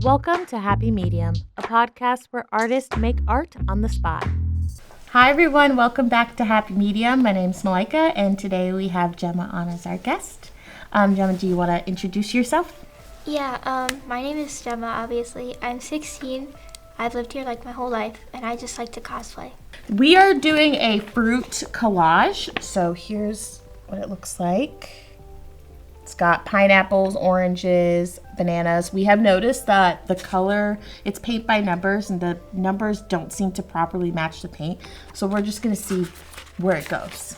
Welcome to Happy Medium, a podcast where artists make art on the spot. Hi everyone, welcome back to Happy Medium. My name's Malika, and today we have Gemma on as our guest. Gemma, do you want to introduce yourself? Yeah, my name is Gemma, obviously. I'm 16. I've lived here like my whole life, and I just like to cosplay. We are doing a fruit collage, so here's what it looks like. It's got pineapples, oranges, bananas. We have noticed that the color, it's paint by numbers, and the numbers don't seem to properly match the paint. So we're just going to see where it goes.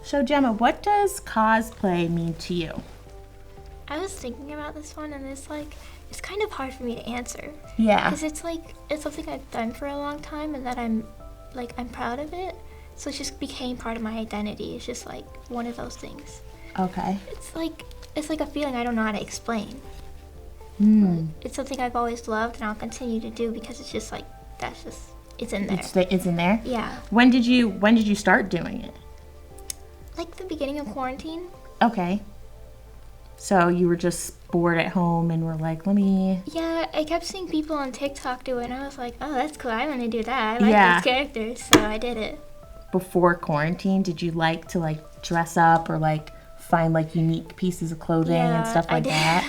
So Gemma, what does cosplay mean to you? I was thinking about this one, and it's kind of hard for me to answer. Yeah. Because it's something I've done for a long time, and that I'm proud of it. So it just became part of my identity. It's just like one of those things. Okay. It's like a feeling I don't know how to explain. It's something I've always loved, and I'll continue to do because it's just like, it's in there. It's in there? Yeah. When did you start doing it? Like the beginning of quarantine. Okay. So you were just bored at home and were like, let me... Yeah, I kept seeing people on TikTok do it, and I was like, oh, that's cool. I want to do that. I like those characters, so I did it. Before quarantine, did you like to dress up or find unique pieces of clothing and stuff like that?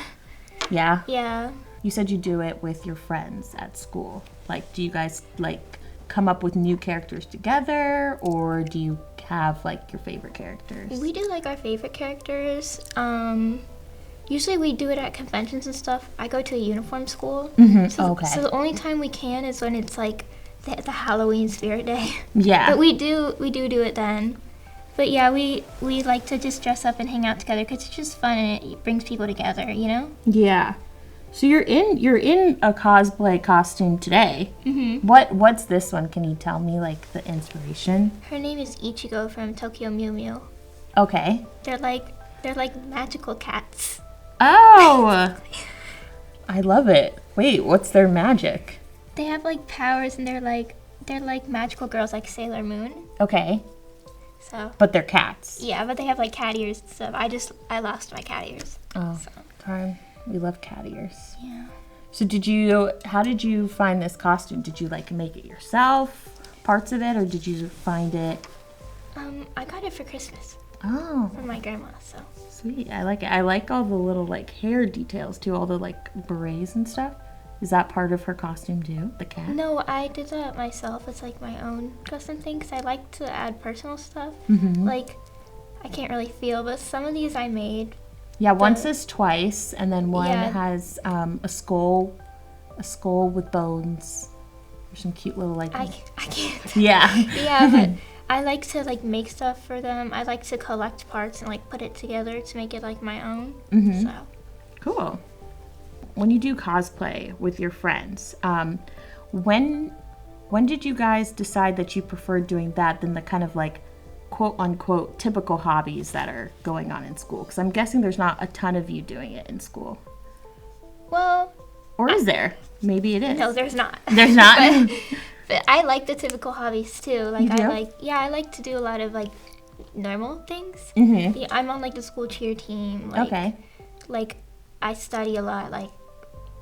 Yeah? Yeah. You said you do it with your friends at school. Do you guys come up with new characters together, or do you have your favorite characters? We do our favorite characters. Usually we do it at conventions and stuff. I go to a uniform school. Okay. So the only time we can is when it's the Halloween spirit day. Yeah. But we do it then. But yeah, we like to just dress up and hang out together because it's just fun and it brings people together, you know? Yeah. So you're in a cosplay costume today. Mm-hmm. What's this one? Can you tell me the inspiration? Her name is Ichigo from Tokyo Mew Mew. Okay. They're like magical cats. Oh. I love it. Wait, what's their magic? They have powers, and they're like magical girls like Sailor Moon. Okay. So. But they're cats. Yeah, but they have cat ears and stuff. I lost my cat ears. Oh, so. darn. We love cat ears. Yeah. So how did you find this costume? Did you make it yourself, parts of it, or did you find it? I got it for Christmas. Oh. From my grandma, so. Sweet. I like it. I like all the little hair details too, all the berets and stuff. Is that part of her costume too, the cat? No, I did that myself. It's my own custom thing because I like to add personal stuff. Mm-hmm. I can't really feel, but some of these I made. Yeah, one says twice, and then one has a skull with bones. There's some cute little I can't. Yeah. Yeah, but I like to make stuff for them. I like to collect parts and put it together to make it my own. Mm-hmm. So. Cool. When you do cosplay with your friends, when did you guys decide that you preferred doing that than the kind of quote unquote typical hobbies that are going on in school? Because I'm guessing there's not a ton of you doing it in school. Well. Or is there? Maybe it is. No, there's not. There's not? But I like the typical hobbies too. You do? I like to do a lot of normal things. Mm-hmm. Yeah, I'm on the school cheer team. Okay. I study a lot.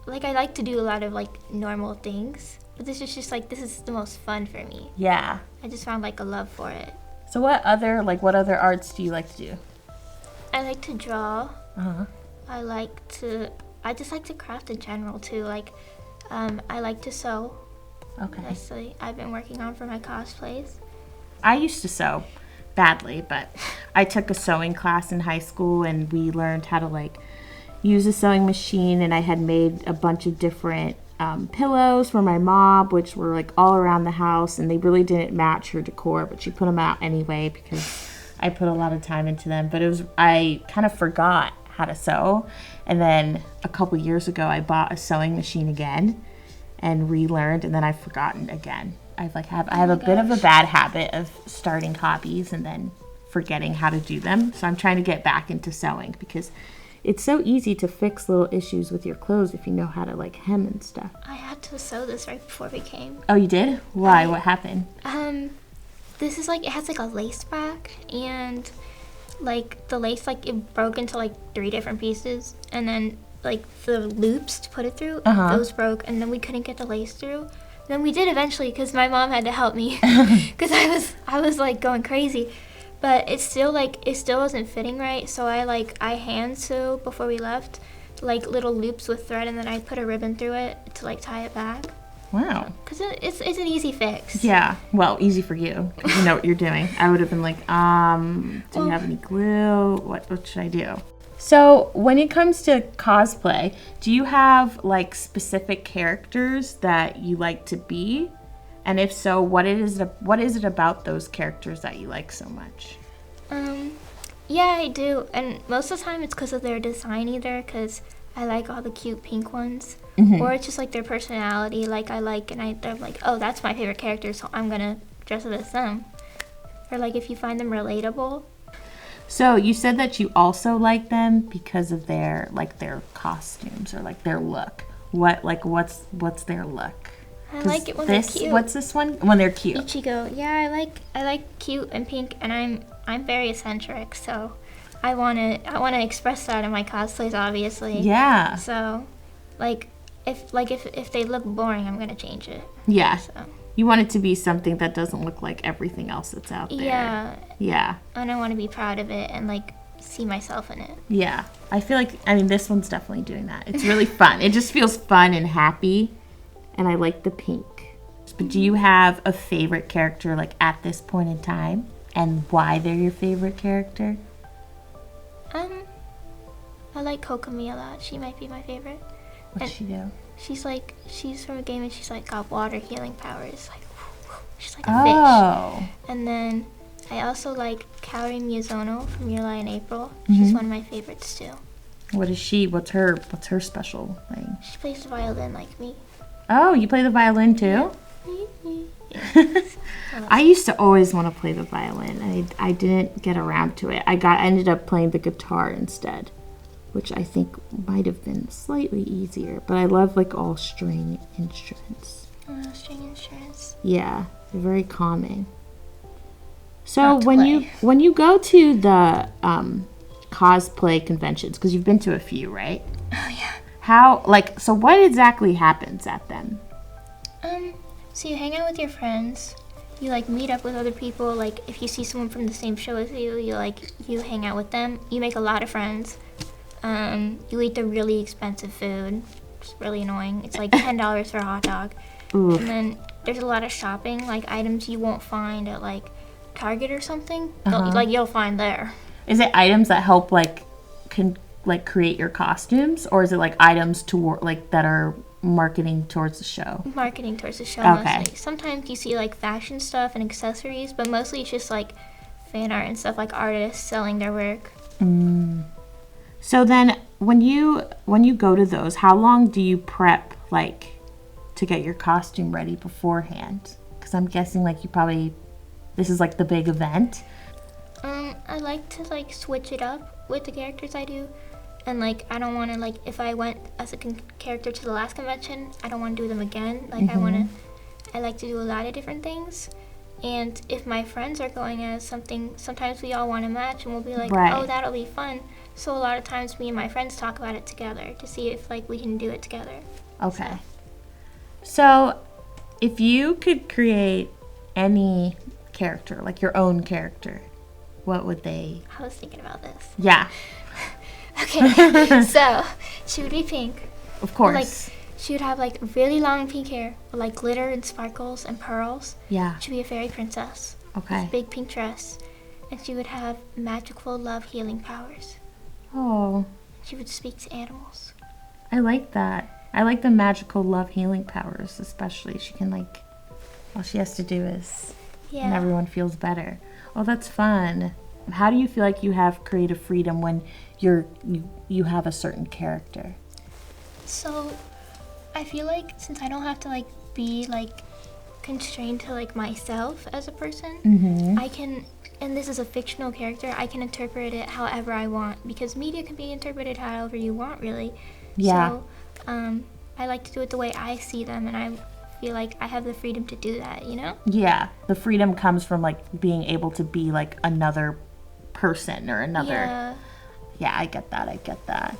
I like to do a lot of normal things. But this is just this is the most fun for me. Yeah. I just found a love for it. So what other arts do you like to do? I like to draw. Uh-huh. I just like to craft in general too. I like to sew. Okay. That's I've been working on for my cosplays. I used to sew badly, but I took a sewing class in high school, and we learned how to use a sewing machine, and I had made a bunch of different pillows for my mom, which were all around the house, and they really didn't match her decor, but she put them out anyway because I put a lot of time into them. But I kind of forgot how to sew, and then a couple years ago I bought a sewing machine again and relearned, and then I've forgotten again. I have a bit of a bad habit of starting hobbies and then forgetting how to do them, so I'm trying to get back into sewing because it's so easy to fix little issues with your clothes if you know how to hem and stuff. I had to sew this right before we came. Oh, you did? Why? What happened? This is it has a lace back, and the lace it broke into 3 different pieces, and then like the loops to put it through. Uh-huh. Those broke, and then we couldn't get the lace through. Then we did eventually because my mom had to help me because I was like going crazy, but it still wasn't fitting right. So I hand sew before we left, like little loops with thread, and then I put a ribbon through it to like tie it back. Wow. Because it's an easy fix. Yeah. Well, easy for you because you know what you're doing. I would have been like, do you have any glue? What should I do? So when it comes to cosplay, do you have like specific characters that you like to be? And if so, what is it about those characters that you like so much? Yeah, I do. And most of the time it's because of their design either, because I like all the cute pink ones. Or it's just like their personality, like I like, and they're like, oh, that's my favorite character, so I'm gonna dress it as them. Or like if you find them relatable. So you said that you also like them because of their costumes or like their look. What's their look? I like it when they're cute. What's this one? When they're cute. Ichigo. Yeah, I like cute and pink, and I'm very eccentric, so I wanna express that in my cosplays, obviously. Yeah. So, if they look boring, I'm gonna change it. Yeah. So. You want it to be something that doesn't look like everything else that's out there. Yeah. Yeah. And I want to be proud of it and like see myself in it. Yeah. I feel like this one's definitely doing that. It's really fun. It just feels fun and happy, and I like the pink. But do you have a favorite character like at this point in time, and why they're your favorite character? I like Kokomi a lot. She might be my favorite. What's she do? She's from a game, and she's like got water healing powers. Like, she's like a fish. And then I also like Kaori Miyazono from Your Lie in April. She's one of my favorites too. What is she? What's her special thing? She plays the violin like me. Oh, you play the violin too? I used to always want to play the violin. I didn't get around to it. I ended up playing the guitar instead, which I think might have been slightly easier. But I love like all string instruments. String instruments. Yeah, they're very calming. So when you go to the cosplay conventions, because you've been to a few, right? Oh yeah. So what exactly happens at them? So you hang out with your friends. You like meet up with other people. Like if you see someone from the same show as you, you hang out with them. You make a lot of friends. You eat the really expensive food. It's really annoying. It's like $10 for a hot dog. Ooh. And then there's a lot of shopping, like items you won't find at like Target or something. You'll find there. Is it items that help create your costumes, or is it like items that are marketing towards the show? Marketing towards the show, okay. Mostly. Sometimes you see like fashion stuff and accessories, but mostly it's just like fan art and stuff, like artists selling their work. So then when you go to those, how long do you prep to get your costume ready beforehand? Because I'm guessing this is like the big event. I like to switch it up with the characters I do. And I don't want to if I went as a character to the last convention, I don't want to do them again. I like to do a lot of different things. And if my friends are going as something, sometimes we all want to match, and we'll be like, right. Oh, that'll be fun. So a lot of times me and my friends talk about it together to see if we can do it together. Okay. So if you could create any character, like your own character, what would they? I was thinking about this. Yeah. Okay, so she would be pink. Of course. She would have really long pink hair with glitter and sparkles and pearls. Yeah. She'd be a fairy princess. Okay. With a big pink dress. And she would have magical love healing powers. Oh. She would speak to animals. I like that. I like the magical love healing powers, especially. She can all she has to do is and everyone feels better. Oh, that's fun. How do you feel like you have creative freedom when you have a certain character? So I feel since I don't have to be constrained to myself as a person, I can, and this is a fictional character, I can interpret it however I want, because media can be interpreted however you want, really. Yeah. So I like to do it the way I see them, and I feel like I have the freedom to do that, you know? Yeah. The freedom comes from being able to be another person or another. Yeah. Yeah, I get that.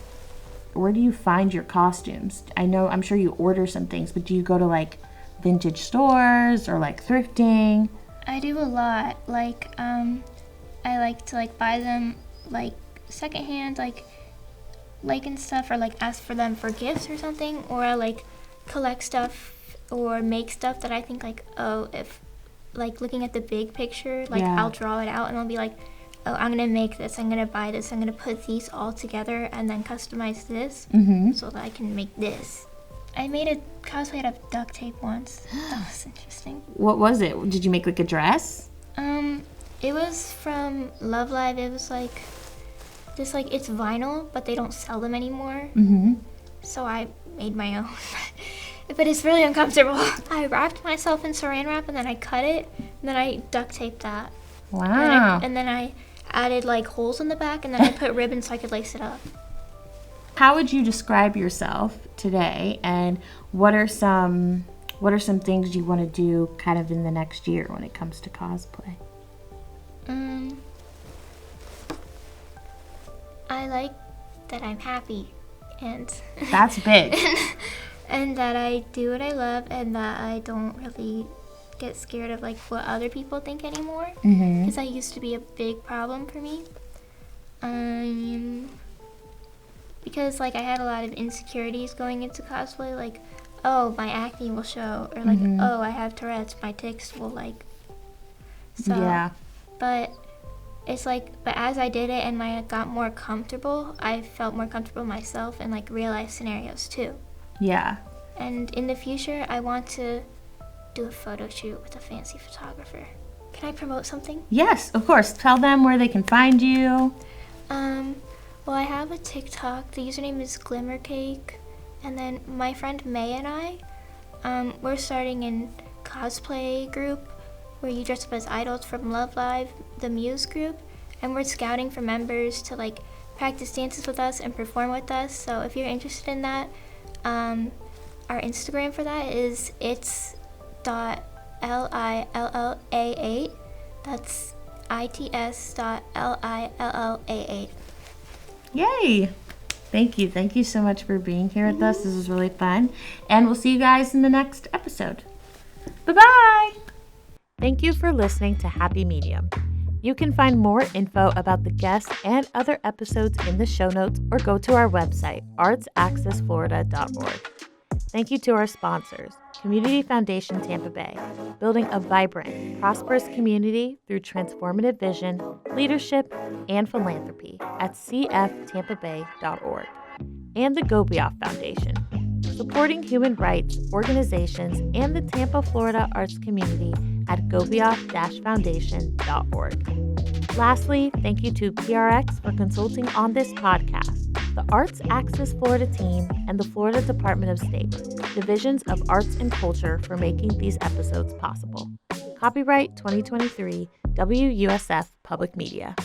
where do you find your costumes? I'm sure you order some things, but do you go to like vintage stores or like thrifting? I do a lot. Like, I like to like buy them like secondhand, like and stuff, or like ask for them for gifts or something, or I like collect stuff or make stuff that I think like, oh, if like looking at the big picture, like I'll draw it out and I'll be like, oh, I'm gonna make this, I'm gonna buy this, I'm gonna put these all together and then customize this so that I can make this. I made a cosplay out of duct tape once. That was interesting. What was it? Did you make like a dress? It was from Love Live. It was like this, like it's vinyl, but they don't sell them anymore. So I made my own. But it's really uncomfortable. I wrapped myself in saran wrap and then I cut it and then I duct taped that. Wow. And then I added like holes in the back and then I put ribbon so I could lace it up. How would you describe yourself today, and what are some things you want to do kind of in the next year when it comes to cosplay? I like that I'm happy, and that's big. and that I do what I love, and that I don't really get scared of like what other people think anymore, because that used to be a big problem for me. Because like I had a lot of insecurities going into cosplay, like, oh, my acne will show, or like, oh, I have Tourette's, my tics will like. So, yeah. But it's like, but as I did it and I got more comfortable, I felt more comfortable myself and like real life scenarios too. Yeah. And in the future, I want to do a photo shoot with a fancy photographer. Can I promote something? Yes, of course. Tell them where they can find you. Well, I have a TikTok. The username is Glimmercake. And then my friend May and I, we're starting a cosplay group where you dress up as idols from Love Live, the Muse group. And we're scouting for members to like practice dances with us and perform with us. So if you're interested in that, our Instagram for that is its.lilla8. That's its.lilla8. Yay! Thank you. Thank you so much for being here with us. This was really fun. And we'll see you guys in the next episode. Bye-bye! Thank you for listening to Happy Medium. You can find more info about the guests and other episodes in the show notes or go to our website, artsaccessflorida.org. Thank you to our sponsors, Community Foundation Tampa Bay, building a vibrant, prosperous community through transformative vision, leadership, and philanthropy at cftampabay.org, and the Gobioff Foundation, supporting human rights organizations and the Tampa, Florida arts community at gobioff-foundation.org. Lastly, thank you to PRX for consulting on this podcast, the Arts Access Florida team, and the Florida Department of State, Divisions of Arts and Culture for making these episodes possible. Copyright 2023, WUSF Public Media.